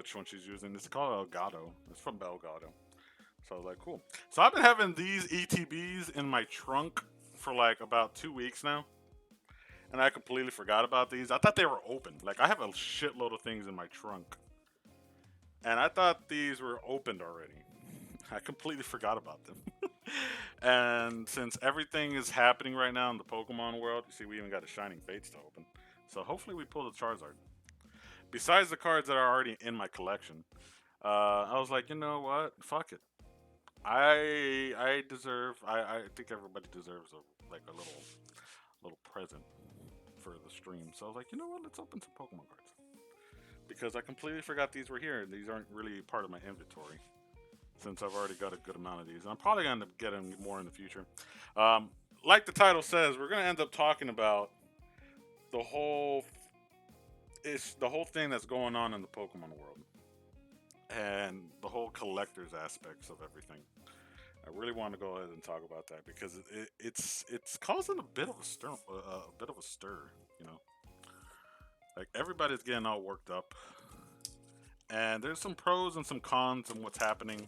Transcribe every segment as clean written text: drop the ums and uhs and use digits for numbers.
which one she's using. It's called Elgato. It's from Elgato. So I was like, cool. So I've been having these ETBs in my trunk for like about 2 weeks now, and I completely forgot about these. I thought they were open. Like I have a shitload of things in my trunk, and I thought these were opened already. I completely forgot about them. And since everything is happening right now in the Pokemon world, you see, we even got a Shining Fates to open. So hopefully we pull the Charizard. Besides the cards that are already in my collection, I was like, you know what? Fuck it. I deserve. I think everybody deserves a little present for the stream. So I was like, you know what? Let's open some Pokemon cards because I completely forgot these were here. These aren't really part of my inventory since I've already got a good amount of these. And I'm probably going to end up getting more in the future. Um, like the title says, we're going to end up talking about the whole the whole thing that's going on in the Pokemon world and the whole collector's aspects of everything. I really want to go ahead and talk about that because it's causing a bit of a stir, you know. Like everybody's getting all worked up, and there's some pros and some cons in what's happening,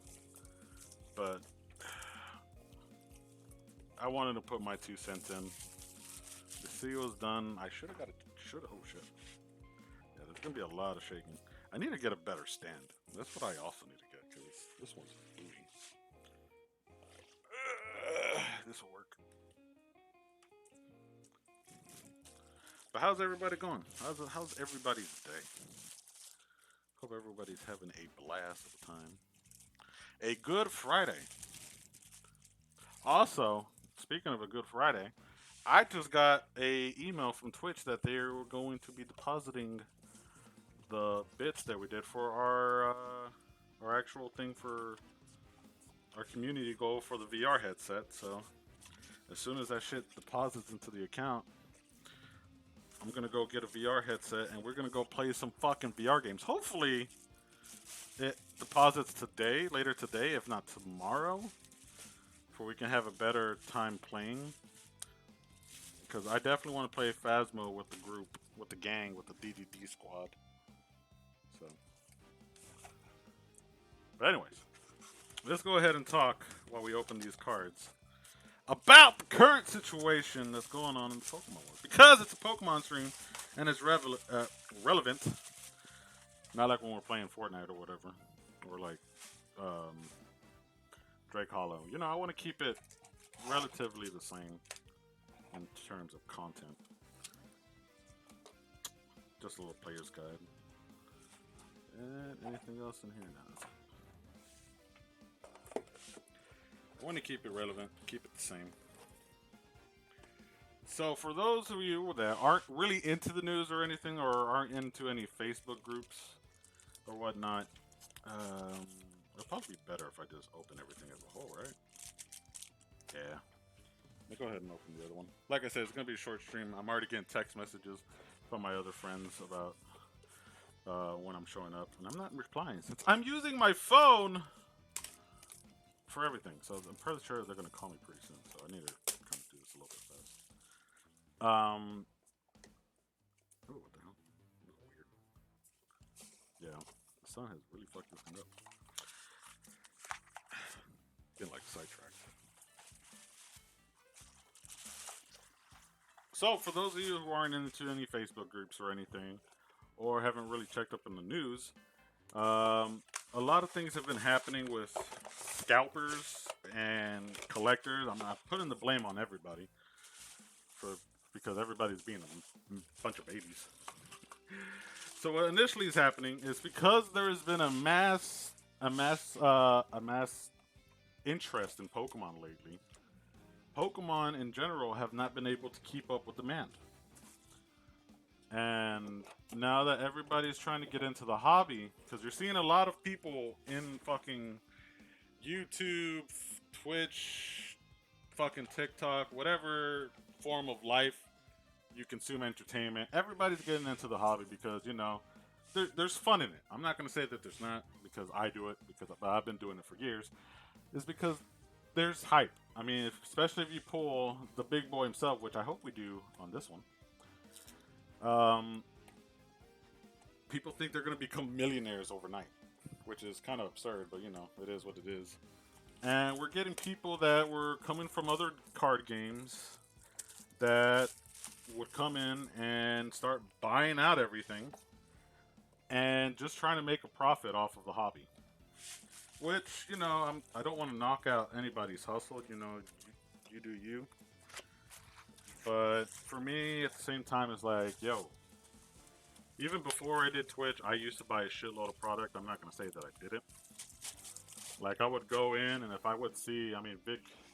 but I wanted to put my 2 cents in. The seal is done. I should have got it. Oh shit. Yeah, there's gonna be a lot of shaking. I need to get a better stand. That's what I also need to get because this one's bougie. This will work. But how's everybody going? How's everybody's day? Hope everybody's having a blast of a time. A good Friday. Also, speaking of a good Friday, I just got a email from Twitch that they were going to be depositing the bits that we did for our actual thing for our community goal for the VR headset. So as soon as that shit deposits into the account, I'm gonna go get a VR headset and we're gonna go play some fucking VR games. Hopefully, it deposits today, later today, if not tomorrow, for we can have a better time playing. Because I definitely want to play Phasmo with the group, with the gang, with the DDD squad. So, but anyways, let's go ahead and talk while we open these cards about the current situation that's going on in the Pokemon world. Because it's a Pokemon stream and it's relevant. Not like when we're playing Fortnite or whatever. Or like um, Drake Hollow. You know, I want to keep it relatively the same in terms of content. Just a little player's guide. And anything else in here now? I want to keep it relevant, keep it the same. So, for those of you that aren't really into the news or anything, or aren't into any Facebook groups or whatnot, it'll probably be better if I just open everything as a whole, right? Yeah. Let me go ahead and open the other one. Like I said, it's going to be a short stream. I'm already getting text messages from my other friends about when I'm showing up, and I'm not replying since I'm using my phone for everything. So I'm pretty sure they're gonna call me pretty soon. So I need to kind of do this a little bit fast. Oh, what the hell? That's weird. Yeah, the sun has really fucked this thing up. Getting like sidetracked. So for those of you who aren't into any Facebook groups or anything, or haven't really checked up in the news, a lot of things have been happening with scalpers and collectors. I'm not putting the blame on everybody because everybody's being a bunch of babies. So what initially is happening is because there has been a mass interest in Pokemon lately. Pokemon in general have not been able to keep up with demand. And now that everybody's trying to get into the hobby, because you're seeing a lot of people in fucking YouTube, Twitch, fucking TikTok, whatever form of life you consume entertainment, everybody's getting into the hobby because, you know, there's fun in it. I'm not going to say that there's not because I do it, because I've been doing it for years. It's because there's hype. I mean, especially if you pull the big boy himself, which I hope we do on this one. people think they're going to become millionaires overnight, which is kind of absurd, but you know, it is what it is. And we're getting people that were coming from other card games that would come in and start buying out everything and just trying to make a profit off of the hobby. Which, you know, I don't want to knock out anybody's hustle. You know, you do you. But for me, at the same time, it's like, yo, even before I did Twitch, I used to buy a shitload of product. I'm not going to say that I didn't. Like, I would go in, and if I would see, I mean,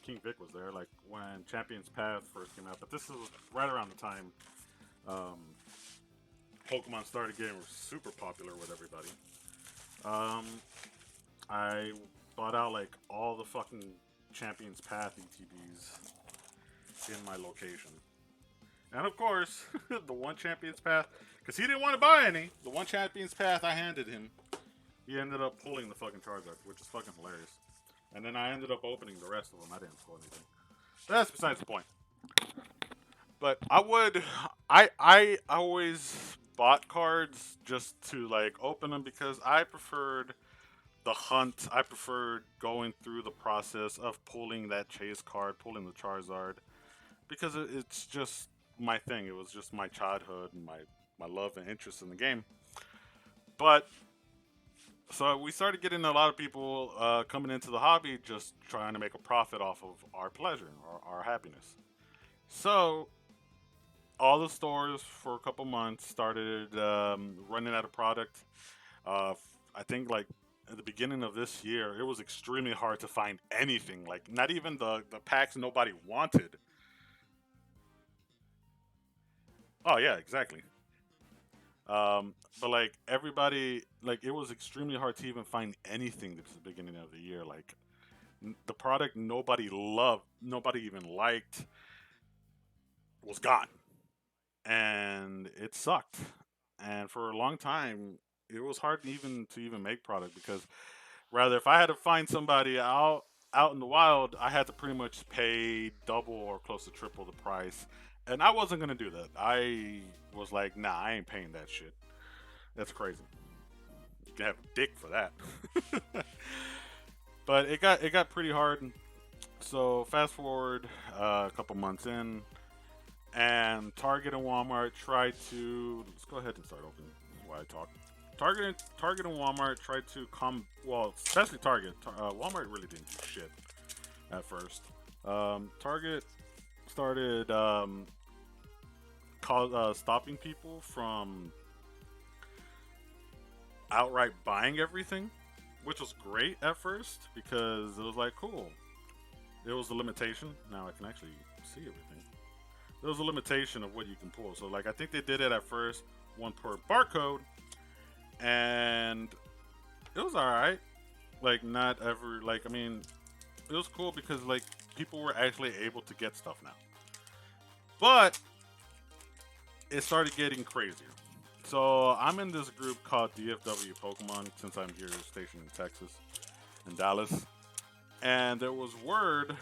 King Vic was there, like, when Champions Path first came out. But this is right around the time um, Pokemon started getting super popular with everybody. Um, I bought out, like, all the fucking Champions Path ETBs in my location. And of course, the one Champions Path, because he didn't want to buy any, the one Champions Path I handed him, he ended up pulling the fucking Charizard, which is fucking hilarious. And then I ended up opening the rest of them. I didn't pull anything. That's besides the point. But I always bought cards just to like open them because I preferred the hunt. I preferred going through the process of pulling that chase card, pulling the Charizard, because it's just my thing. It was just my childhood and my love and interest in the game. But so we started getting a lot of people coming into the hobby just trying to make a profit off of our pleasure or our happiness. So all the stores for a couple months started running out of product. I think like at the beginning of this year, it was extremely hard to find anything. Like not even the packs nobody wanted. Oh yeah, exactly. But like everybody, like it was extremely hard to even find anything at the beginning of the year. Like the product nobody loved, nobody even liked, was gone, and it sucked. And for a long time, it was hard even to even make product because rather if I had to find somebody out in the wild, I had to pretty much pay double or close to triple the price. And I wasn't gonna do that. I was like, nah, I ain't paying that shit. That's crazy. You can have a dick for that. But it got pretty hard. So fast forward a couple months in, and Target and Walmart tried to. Let's go ahead and start opening while I talk. Target and Walmart tried to well, especially Target. Walmart really didn't do shit at first. Target started stopping people from outright buying everything, which was great at first because it was like cool. It was a limitation. Now I can actually see everything. There was a limitation of what you can pull. So like I think they did it at first, one per barcode, and it was all right. Like not ever like I mean, it was cool because like people were actually able to get stuff now. But it started getting crazier. So I'm in this group called DFW Pokemon since I'm here stationed in Texas, in Dallas, and there was word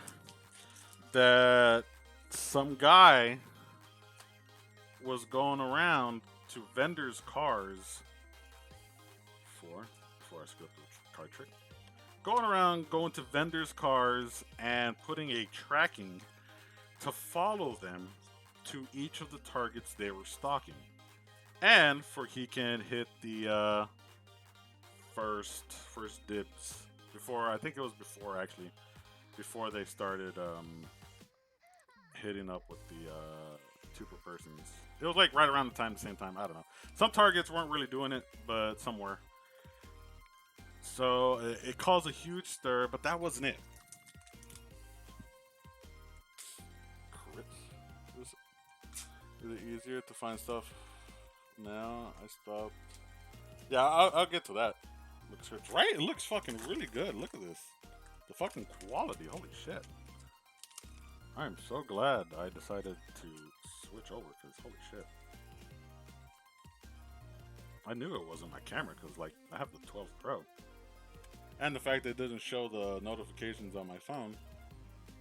that some guy was going around to vendors' cars for before I script the card trick. Going to vendors' cars and putting a tracking to follow them to each of the targets they were stalking, and for he can hit the first dibs before I think it was before actually before they started hitting up with the two per persons. It was like right around the same time. I don't know. Some targets weren't really doing it, but some were. So it caused a huge stir, but that wasn't it. Crits. Is it easier to find stuff now? I stopped. Yeah, I'll get to that. Looks rich, right? It looks fucking really good. Look at this. The fucking quality. Holy shit. I'm so glad I decided to switch over because holy shit. I knew it wasn't my camera because like I have the 12 Pro. And the fact that it doesn't show the notifications on my phone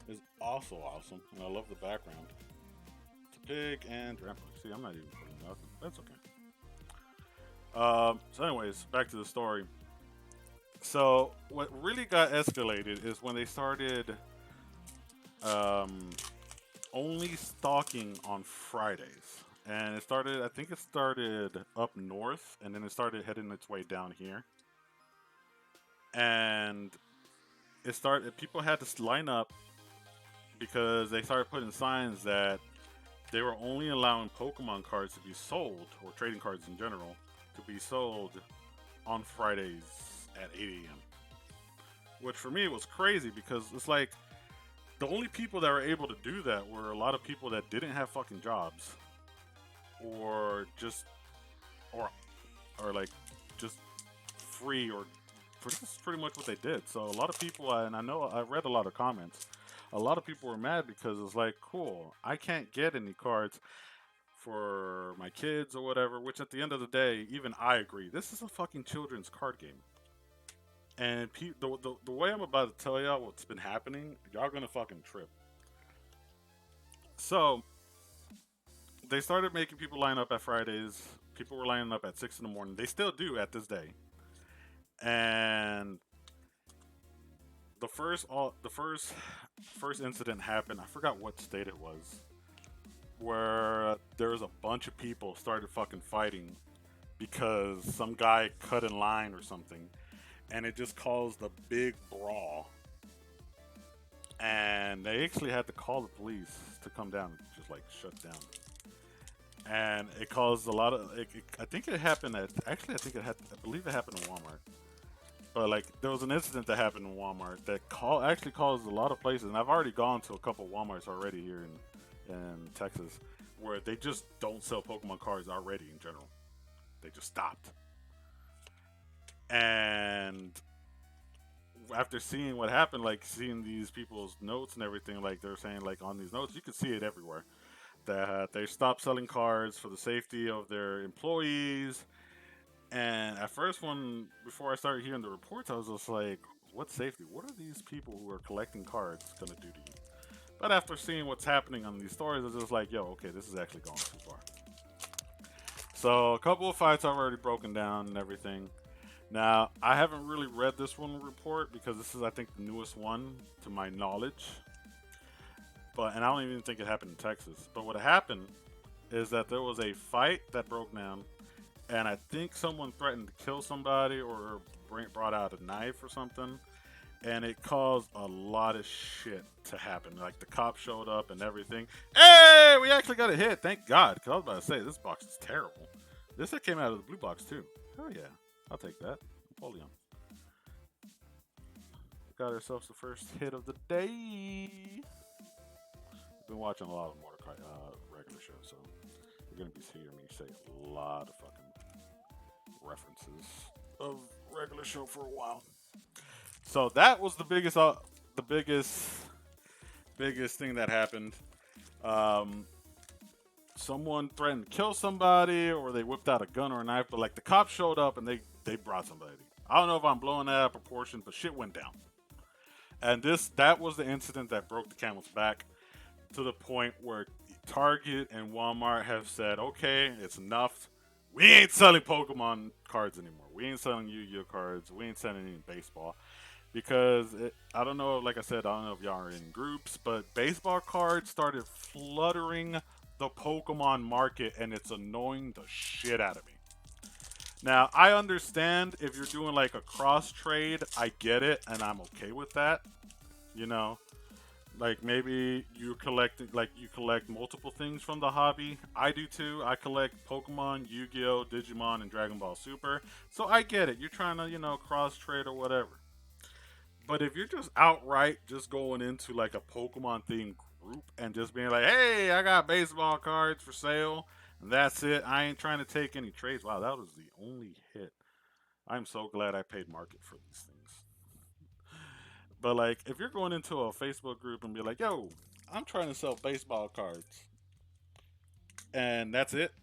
is also awesome. And I love the background. It's a pig and Grandpa. See, I'm not even putting nothing. That's okay. So, anyways, back to the story. So, what really got escalated is when they started um, only stocking on Fridays. And it started, I think it started up north, and then it started heading its way down here. And it started, people had to line up because they started putting signs that they were only allowing Pokemon cards to be sold, or trading cards in general, to be sold on Fridays at 8 a.m. Which for me was crazy because it's like the only people that were able to do that were a lot of people that didn't have fucking jobs, or just or or like just free, or that's pretty much what they did. So a lot of people, and I know I read a lot of comments. A lot of people were mad because it's like, cool, I can't get any cards for my kids or whatever. Which at the end of the day, even I agree, this is a fucking children's card game. And the way I'm about to tell y'all what's been happening, y'all gonna fucking trip. So they started making people line up at Fridays. People were lining up at 6 in the morning. They still do at this day. And the first incident happened. I forgot what state it was, where there was a bunch of people started fucking fighting because some guy cut in line or something, and it just caused a big brawl. And they actually had to call the police to come down and just like shut down. And it caused a lot of. I think it happened at. Actually, I think it had. I believe it happened in Walmart. But like, there was an incident that happened in Walmart that actually caused a lot of places, and I've already gone to a couple WalMarts already here in Texas, where they just don't sell Pokemon cards already in general. They just stopped. And after seeing what happened, like seeing these people's notes and everything, like they're saying, like on these notes, you can see it everywhere that they stopped selling cards for the safety of their employees. And at first, before I started hearing the reports, I was just like, "What safety? What are these people who are collecting cards gonna do to you?" But after seeing what's happening on these stories, I was just like, "Yo, okay, this is actually going too far." So a couple of fights I've already broken down and everything. Now I haven't really read this one report because this is, I think, the newest one to my knowledge. And I don't even think it happened in Texas. But what happened is that there was a fight that broke down, and I think someone threatened to kill somebody or brought out a knife or something, and it caused a lot of shit to happen. Like the cops showed up and everything. Hey, we actually got a hit, thank God. Because I was about to say this box is terrible. This hit came out of the blue box too. Hell yeah, I'll take that. Napoleon. Got ourselves the first hit of the day. Been watching a lot of Mordecai regular shows, so you're gonna be hearing me say a lot of fucking references of regular show for a while. So that was the biggest thing that happened. Um, Someone threatened to kill somebody, or they whipped out a gun or a knife, but like the cops showed up and they brought somebody. I don't know if I'm blowing that out of proportion, but shit went down. And that was the incident that broke the camel's back, to the point where Target and Walmart have said, okay, it's enough. We ain't selling Pokemon cards anymore. We ain't selling Yu-Gi-Oh cards. We ain't selling any baseball. Because I don't know, like I said, I don't know if y'all are in groups, but baseball cards started fluttering the Pokemon market, and it's annoying the shit out of me. Now, I understand if you're doing like a cross trade, I get it, and I'm okay with that. You know, like maybe you collect multiple things from the hobby. I do too. I collect Pokemon, Yu-Gi-Oh, Digimon, and Dragon Ball Super. So I get it. You're trying to, cross trade or whatever. But if you're just outright just going into like a Pokemon themed group and just being like, "Hey, I got baseball cards for sale," and that's it. I ain't trying to take any trades. Wow, that was the only hit. I'm so glad I paid market for these things. But like, if you're going into a Facebook group and be like, "Yo, I'm trying to sell baseball cards," and that's it,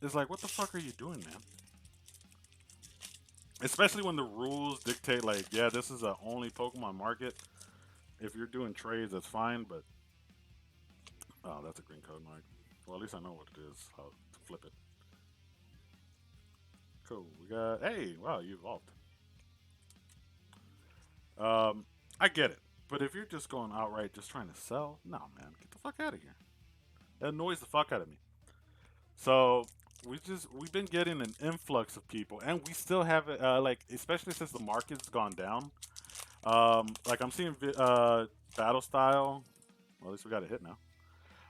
it's like, what the fuck are you doing, man? Especially when the rules dictate, like, yeah, this is a only Pokemon market. If you're doing trades, that's fine, but oh, that's a green code, Mike. Well, at least I know what it is. How to flip it. Cool. We got. Hey, wow, you evolved. I get it, but if you're just going outright, just trying to sell, no, man, get the fuck out of here. That annoys the fuck out of me. So we've been getting an influx of people, and we still have it. Like especially since the market's gone down. Like I'm seeing battle style. Well, at least we got a hit now.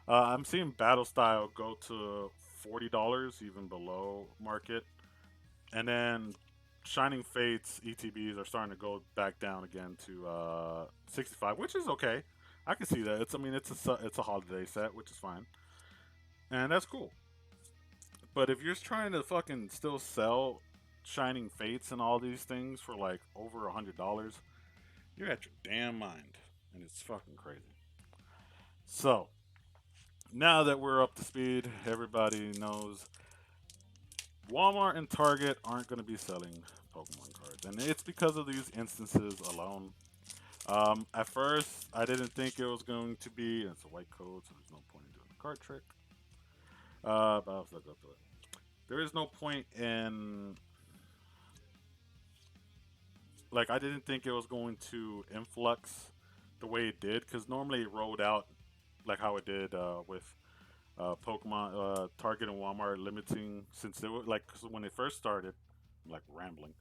I'm seeing battle style go to $40, even below market, and then Shining Fates ETBs are starting to go back down again to 65, which is okay. I can see that. I mean, it's a holiday set, which is fine, and that's cool. But if you're trying to fucking still sell Shining Fates and all these things for like over $100, you're at your damn mind, and it's fucking crazy. So now that we're up to speed, everybody knows Walmart and Target aren't going to be selling Pokemon cards, and it's because of these instances alone. At first, I didn't think it was going to be. It's a white code, so there's no point in doing the card trick. But I'll still go through it. There is no point in like I didn't think it was going to influx the way it did because normally it rolled out like how it did with Pokemon Target and Walmart limiting since they were like 'cause when it first started, I'm like rambling.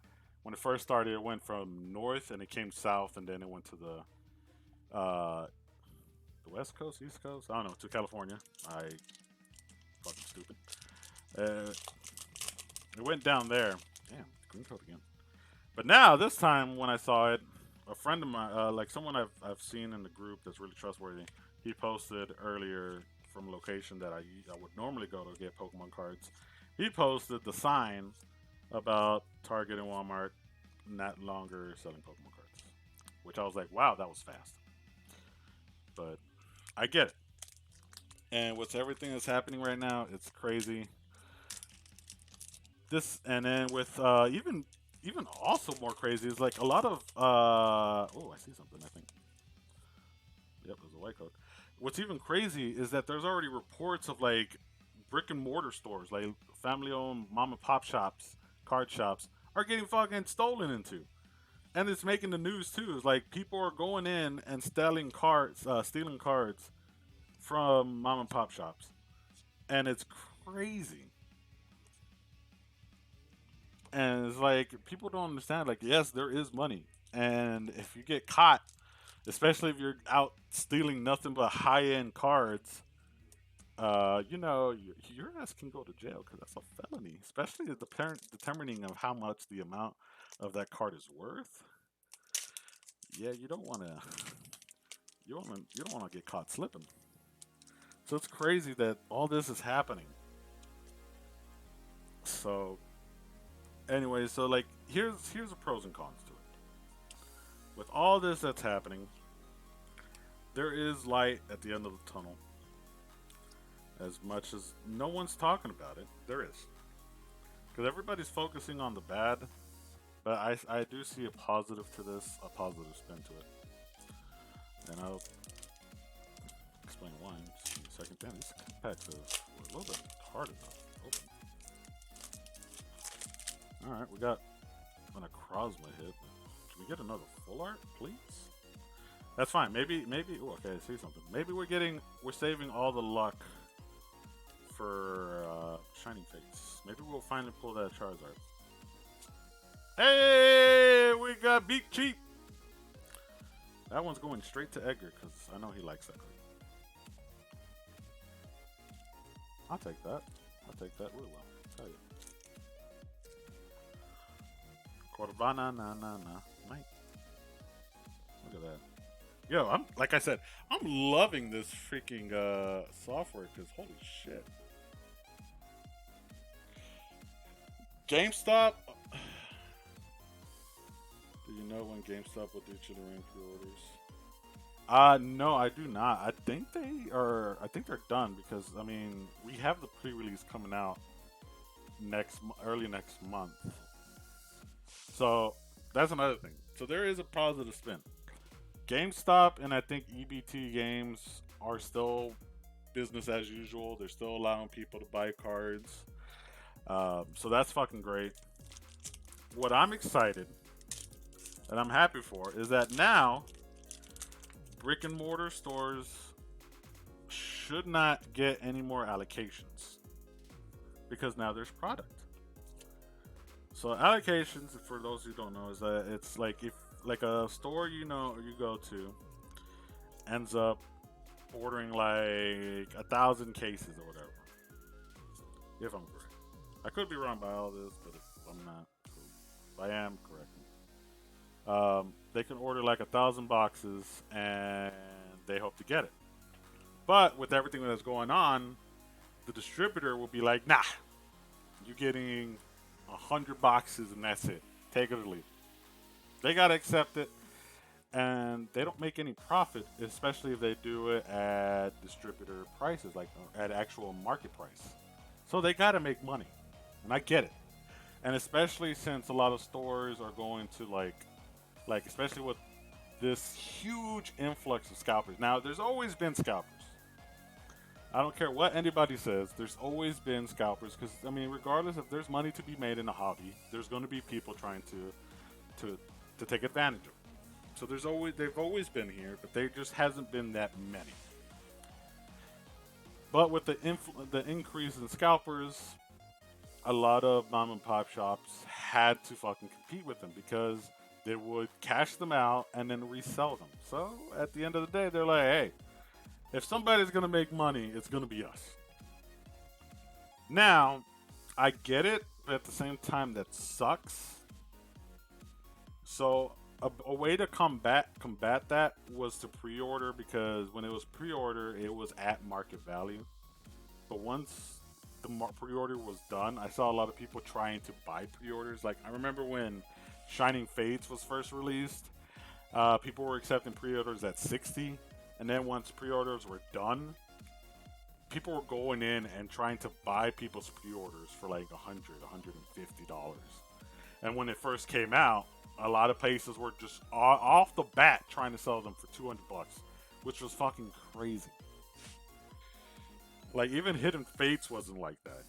When it first started, it went from north and it came south and then it went to the west coast, east coast. I don't know to California. I fucking stupid. Uh, it went down there. Damn, green code again. But now this time when I saw it, a friend of mine, like someone I've seen in the group that's really trustworthy, he posted earlier from a location that I would normally go to get Pokemon cards. He posted the sign about Target and Walmart not longer selling Pokemon cards, which I was like, wow, that was fast. But I get it. And with everything that's happening right now, it's crazy. This and then with even also more crazy is like a lot of oh I see something I think yep there's a white code. What's even crazy is that there's already reports of like brick and mortar stores like family owned mom and pop shops, card shops are getting fucking stolen into, and it's making the news too. It's like people are going in and stealing cards from mom and pop shops, and it's crazy. And it's like people don't understand. Like, yes, there is money, and if you get caught, especially if you're out stealing nothing but high-end cards, your ass can go to jail because that's a felony. Especially the parent determining of how much the amount of that card is worth. Yeah, you don't want to. You don't want to get caught slipping. So it's crazy that all this is happening. So anyway, so like here's the pros and cons to it. With all this that's happening, there is light at the end of the tunnel. As much as no one's talking about it, there is. Because everybody's focusing on the bad, but I do see a positive to this, a positive spin to it. And I'll explain why in just a second. Damn, these packs were a little bit hard enough to open. Alright, we got an Acrosma hit. Can we get another full art, please? That's fine. Maybe. Oh, okay, I see something. Maybe we're saving all the luck for Shining Fates. Maybe we'll finally pull that Charizard. Hey, we got Beak Cheap. That one's going straight to Edgar because I know he likes that card. I'll take that. I'll take that really well. I'll tell you. Corvana na na na. Mate. Look at that. Yo, I'm like I said, I'm loving this freaking software because holy shit. GameStop. Do you know when GameStop will do Chittering pre-orders? No, I do not. I think they are. I think they're done because I mean we have the pre-release coming out early next month. So that's another thing. So there is a positive spin. GameStop and I think EBT games are still business as usual. They're still allowing people to buy cards. So that's fucking great. what I'm excited and I'm happy for is that now brick and mortar stores should not get any more allocations because now there's product. So allocations, for those who don't know, is that it's like if like a store you go to ends up ordering like 1,000 cases or whatever. If I'm correct, I could be wrong by all this, but if I'm not, if I am correct. They can order like 1,000 boxes and they hope to get it. But with everything that's going on, the distributor will be like, "Nah, you're getting 100 boxes and that's it. Take it or leave." They gotta accept it, and they don't make any profit, especially if they do it at distributor prices, like at actual market price. So they gotta make money, and I get it. And especially since a lot of stores are going to like especially with this huge influx of scalpers. Now, there's always been scalpers. I don't care what anybody says. There's always been scalpers because I mean, regardless if there's money to be made in the hobby, there's going to be people trying to to take advantage of it. So they've always been here, but there just hasn't been that many. But with the increase in scalpers, a lot of mom and pop shops had to fucking compete with them because they would cash them out and then resell them. So at the end of the day, they're like, hey, if somebody's gonna make money, it's gonna be us. Now, I get it, but at the same time, that sucks. So a way to combat that was to pre-order because when it was pre-order, it was at market value. But once the pre-order was done, I saw a lot of people trying to buy pre-orders. Like I remember when Shining Fates was first released, people were accepting pre-orders at 60, and then once pre-orders were done, people were going in and trying to buy people's pre-orders for like 100, $150. And when it first came out, a lot of places were just off the bat trying to sell them for 200 bucks, which was fucking crazy. Like even Hidden Fates wasn't like that,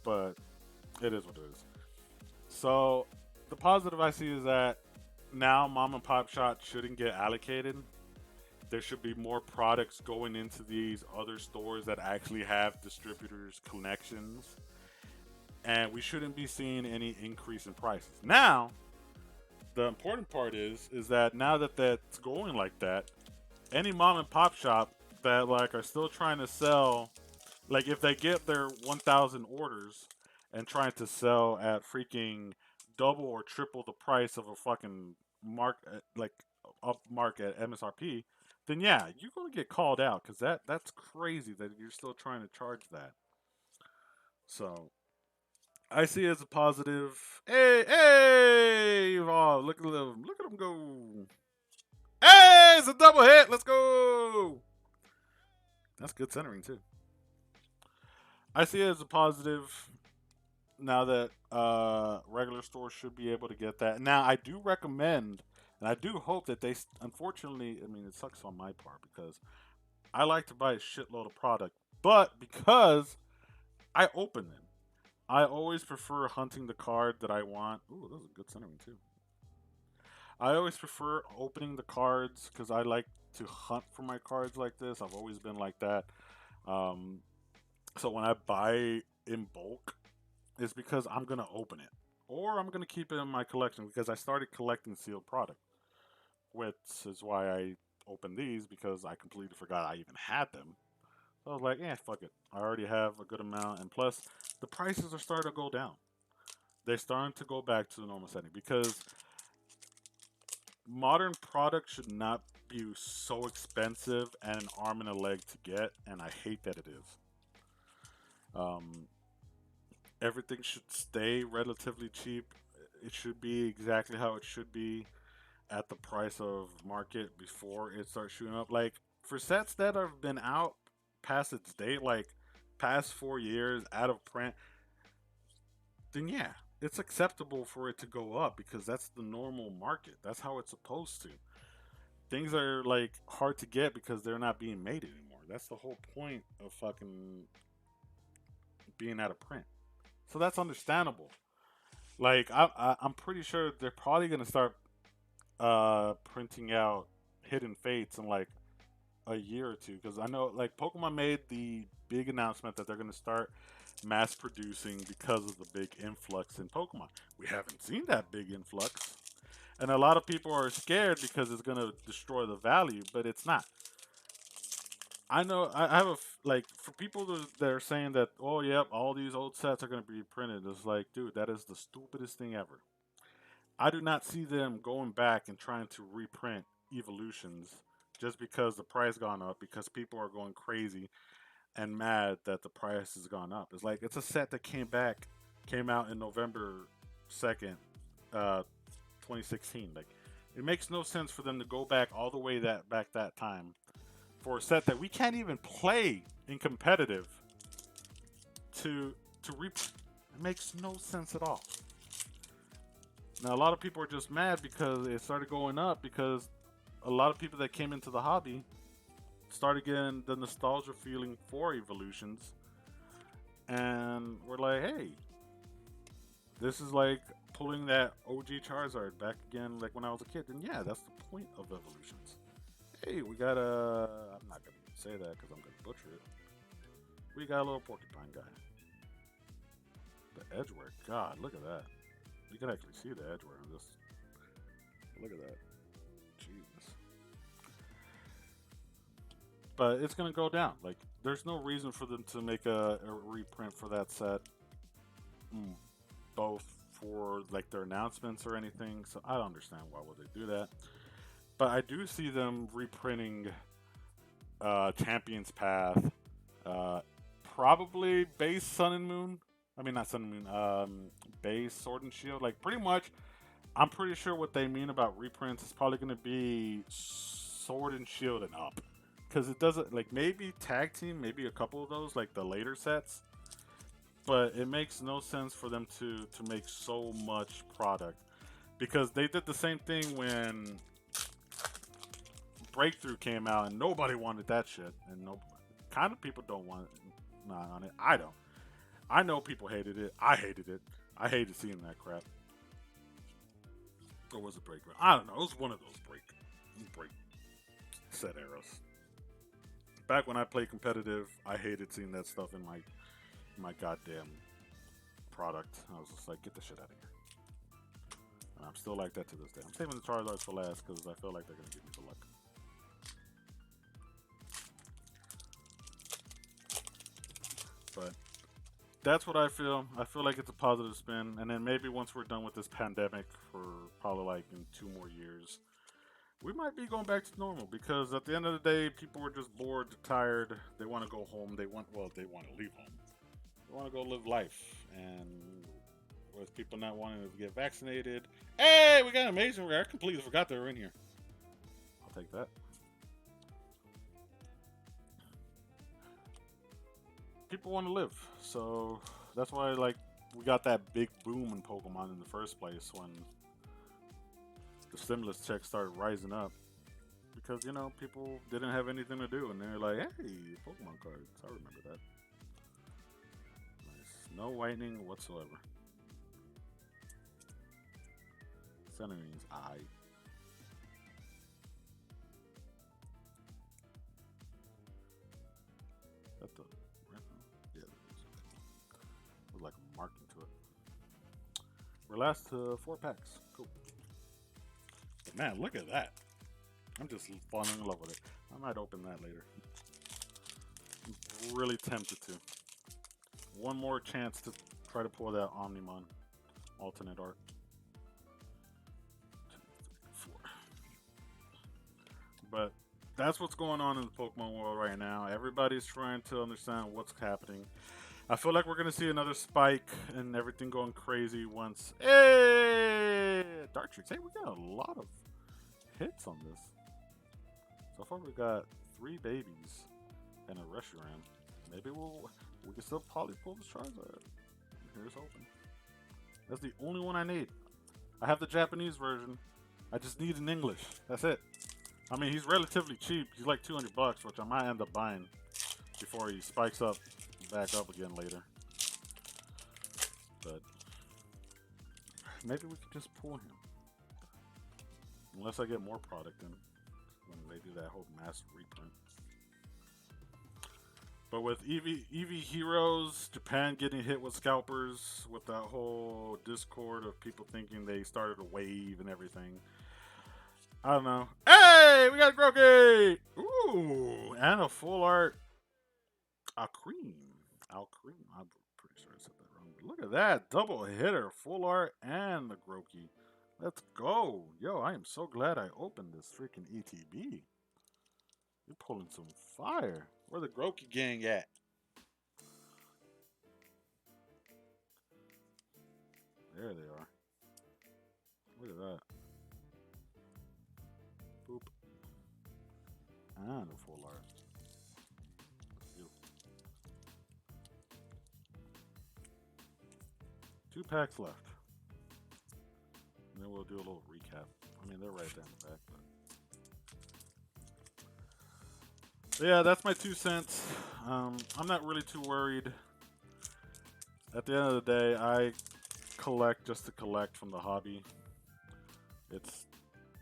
but it is what it is. So the positive I see is that now mom and pop shops shouldn't get allocated. There should be more products going into these other stores that actually have distributors connections, and we shouldn't be seeing any increase in prices. Now, the important part is that now that that's going like that, any mom and pop shop that like are still trying to sell, like if they get their 1,000 orders and trying to sell at freaking double or triple the price of a fucking like up market MSRP, then yeah, you're gonna get called out because that's crazy that you're still trying to charge that. So I see it as a positive. Hey, hey, Evolve! Look at them go! Hey, it's a double hit. Let's go. That's good centering too. I see it as a positive now that regular stores should be able to get that. Now, I do recommend, and I do hope that they. Unfortunately, I mean, it sucks on my part because I like to buy a shitload of product, but because I open them, I always prefer hunting the card that I want. Ooh, that was a good centering too. I always prefer opening the cards because I like to hunt for my cards like this. I've always been like that. Um, so when I buy in bulk, it's because I'm gonna open it or I'm gonna keep it in my collection because I started collecting sealed product, which is why I opened these because I completely forgot I even had them. So I was like, yeah, fuck it. I already have a good amount, and plus, the prices are starting to go down. They're starting to go back to the normal setting because modern products should not be so expensive and an arm and a leg to get, and I hate that it is. Um, Everything should stay relatively cheap. It should be exactly how it should be at the price of market before it starts shooting up. Like for sets that have been out past its date, like past 4 years out of print, then yeah, it's acceptable for it to go up because that's the normal market. That's how it's supposed to. Things are like hard to get because they're not being made anymore. That's the whole point of fucking being out of print. So that's understandable. Like I'm pretty sure they're probably gonna start printing out hidden fates in like a year or two, because I know like Pokemon made the big announcement that they're gonna start mass producing because of the big influx in Pokemon. We haven't seen that big influx, and a lot of people are scared because it's gonna destroy the value, but it's not. I know I have like for people that are saying that, oh yep, all these old sets are gonna be printed. It's like, dude, that is the stupidest thing ever. I do not see them going back and trying to reprint evolutions just because the price gone up, because people are going crazy and mad that the price has gone up. It's like it's a set that came out in November 2nd, 2016. Like it makes no sense for them to go back all the way that time for a set that we can't even play in competitive to reprint. It makes no sense at all. Now a lot of people are just mad because it started going up because a lot of people that came into the hobby started getting the nostalgia feeling for evolutions, and we're like, hey, this is like pulling that OG Charizard back again, like when I was a kid. And yeah, that's the point of evolutions. Hey, we got a. I'm not gonna say that because I'm gonna butcher it. We got a little porcupine guy. The edgework, God, look at that. You can actually see the edgework on this. Look at that. Jesus. But it's gonna go down. Like, there's no reason for them to make a reprint for that set. Mm, both for like their announcements or anything. So I don't understand why would they do that. But I do see them reprinting Champions Path, uh, probably base Sun and Moon. I mean not Sun and Moon. Base Sword and Shield. Like pretty much, I'm pretty sure what they mean about reprints is probably going to be Sword and Shield and up, because it doesn't like maybe Tag Team, maybe a couple of those like the later sets, but it makes no sense for them to make so much product, because they did the same thing when Breakthrough came out and nobody wanted that shit, and no kind of people don't want it, not on it. I don't. I know people hated it. I hated it. I hated seeing that crap. Or was it Breakthrough? I don't know. It was one of those break set eras. Back when I played competitive, I hated seeing that stuff in my goddamn product. I was just like, get the shit out of here. And I'm still like that to this day. I'm saving the Charizards for last because I feel like they're gonna give me the luck. But that's what I feel. I feel like it's a positive spin. And then maybe once we're done with this pandemic for probably like in 2 more years, we might be going back to normal, because at the end of the day, people are just bored, tired. They want to go home. They want to leave home. They want to go live life. And with people not wanting to get vaccinated, hey, we got an amazing rare. I completely forgot they were in here. I'll take that. People want to live, so that's why like we got that big boom in Pokemon in the first place when the stimulus checks started rising up, because people didn't have anything to do and they're like, hey, Pokemon cards. I remember that. Nice. No whitening whatsoever. Centering's I. That the yeah, there's like a marking to it. We're last to 4 packs. Cool. But man, look at that. I'm just falling in love with it. I might open that later. I'm really tempted to. One more chance to try to pull that Omnimon alternate art. 2, 3, 4. But that's what's going on in the Pokemon world right now. Everybody's trying to understand what's happening. I feel like we're gonna see another spike and everything going crazy once. Hey, Dartrix. Hey, we got a lot of hits on this. So far, we got 3 babies and a Reshiram. Maybe we can still probably pull the Charizard. Here's hoping. That's the only one I need. I have the Japanese version. I just need an English. That's it. I mean, he's relatively cheap. He's like $200, which I might end up buying before he spikes up back up again later. But maybe we could just pull him. Unless I get more product in. When they do that whole mass reprint. But with EV Heroes, Japan getting hit with scalpers, with that whole discord of people thinking they started a wave and everything. I don't know. Hey, we got Groki! Ooh, and a full art Alcreen. Alcreen. I'm pretty sure I said that wrong. But look at that. Double hitter, full art, and the Groki. Let's go. Yo, I am so glad I opened this freaking ETB. You're pulling some fire. Where the Groki gang at? There they are. Look at that. Boop. And a full art. Beautiful. 2 packs left. And then we'll do a little recap. I mean, they're right there in the back. But yeah, that's my 2 cents. I'm not really too worried. At the end of the day, I collect just to collect from the hobby. It's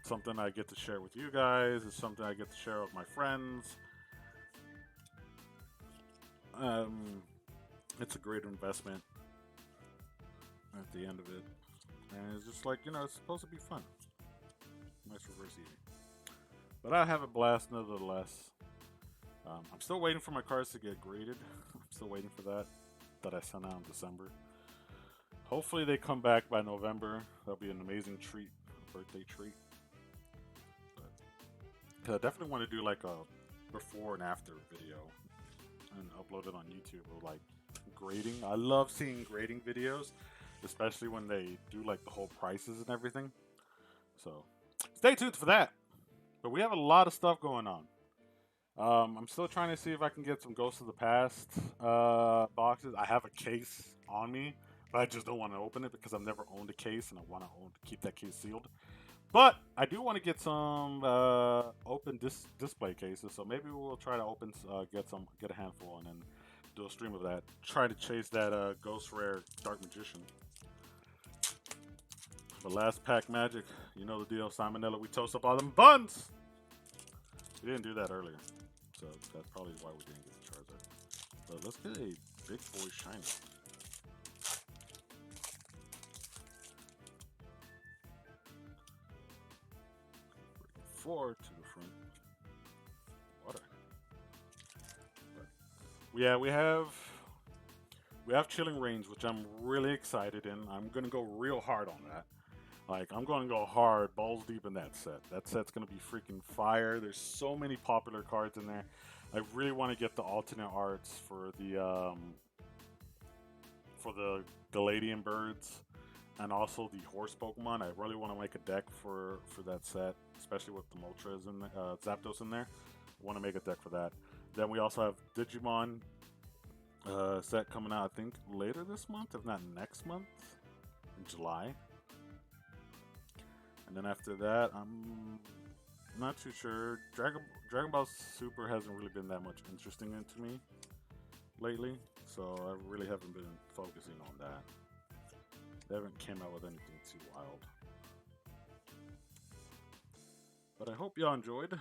something I get to share with you guys. It's something I get to share with my friends. It's a great investment at the end of it. And it's just like, it's supposed to be fun. Nice reverse eating. But I have a blast nevertheless. I'm still waiting for my cards to get graded. I'm still waiting for that I sent out in December. Hopefully they come back by November. That'll be an amazing treat, a birthday treat. But I definitely want to do like a before and after video and upload it on YouTube or like grading. I love seeing grading videos, especially when they do like the whole prices and everything. So stay tuned for that. But we have a lot of stuff going on. I'm still trying to see if I can get some Ghosts of the Past boxes. I have a case on me, but I just don't want to open it because I've never owned a case and I want to keep that case sealed. But I do want to get some open display cases, so maybe we'll try to get a handful and then do a stream of that. Try to chase that Ghost Rare Dark Magician. But last pack magic, you know the deal. Simonella, we toast up all them buns. We didn't do that earlier, so that's probably why we didn't get the Charizard. But let's get a big boy shiny. Forward to the front. Water. But, yeah, we have Chilling Reigns, which I'm really excited in. I'm gonna go real hard on that. Like, I'm going to go hard, balls deep in that set. That set's going to be freaking fire. There's so many popular cards in there. I really want to get the alternate arts for the Galadian birds and also the horse Pokemon. I really want to make a deck for that set, especially with the Moltres and Zapdos in there. I want to make a deck for that. Then we also have Digimon set coming out, I think, later this month, if not next month, in July. And then after that, I'm not too sure. Dragon Ball Super hasn't really been that much interesting into me lately, so I really haven't been focusing on that. They haven't came out with anything too wild. But I hope y'all enjoyed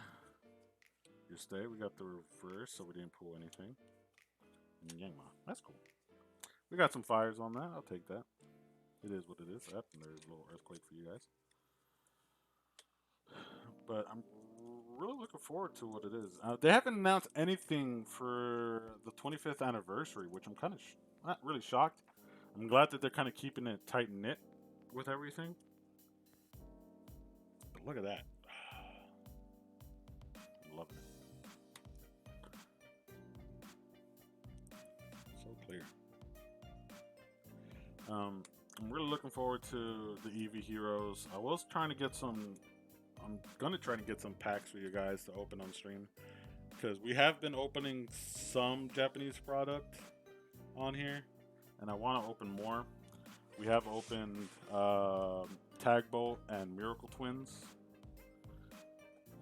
your stay. We got the reverse, so we didn't pull anything. And Yangma, that's cool. We got some fires on that. I'll take that. It is what it is. Yep, and there's a little earthquake for you guys. But I'm really looking forward to what it is. They haven't announced anything for the 25th anniversary, which I'm kind of not really shocked. I'm glad that they're kind of keeping it tight knit with everything. But look at that. I'm loving it. So clear. I'm really looking forward to the EV Heroes. I was trying to get some... I'm going to try to get some packs for you guys to open on stream, because we have been opening some Japanese product on here, and I want to open more. We have opened Tagbolt and Miracle Twins,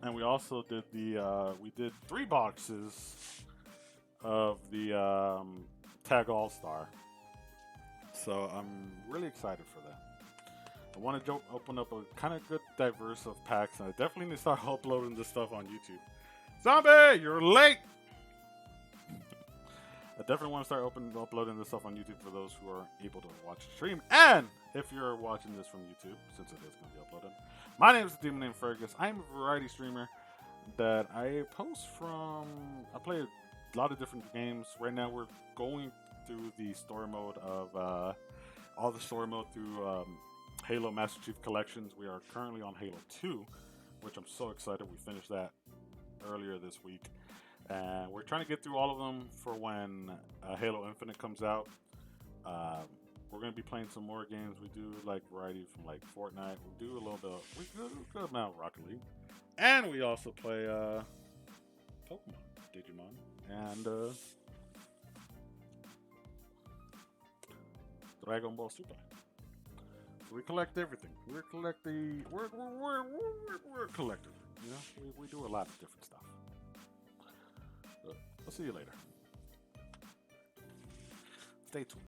and we also did we did 3 boxes of the Tag All-Star, so I'm really excited for that. I want to open up a kind of good diverse of packs, and I definitely need to start uploading this stuff on YouTube. Zombie, you're late! I definitely want to start uploading this stuff on YouTube for those who are able to watch the stream. And if you're watching this from YouTube, since it is going to be uploaded, my name is the Demon named Fergus. I'm a variety streamer that I post from. I play a lot of different games. Right now, we're going through the story mode of all the story mode through Halo Master Chief Collections. We are currently on Halo 2, which I'm so excited. We finished that earlier this week. And we're trying to get through all of them for when Halo Infinite comes out. We're going to be playing some more games. We do like variety from like Fortnite. We do a little bit. We do a good amount of Rocket League. And we also play Pokemon, Digimon, and Dragon Ball Super. So we collect everything. We're collectors. You know, we do a lot of different stuff. So, I'll see you later. Stay tuned.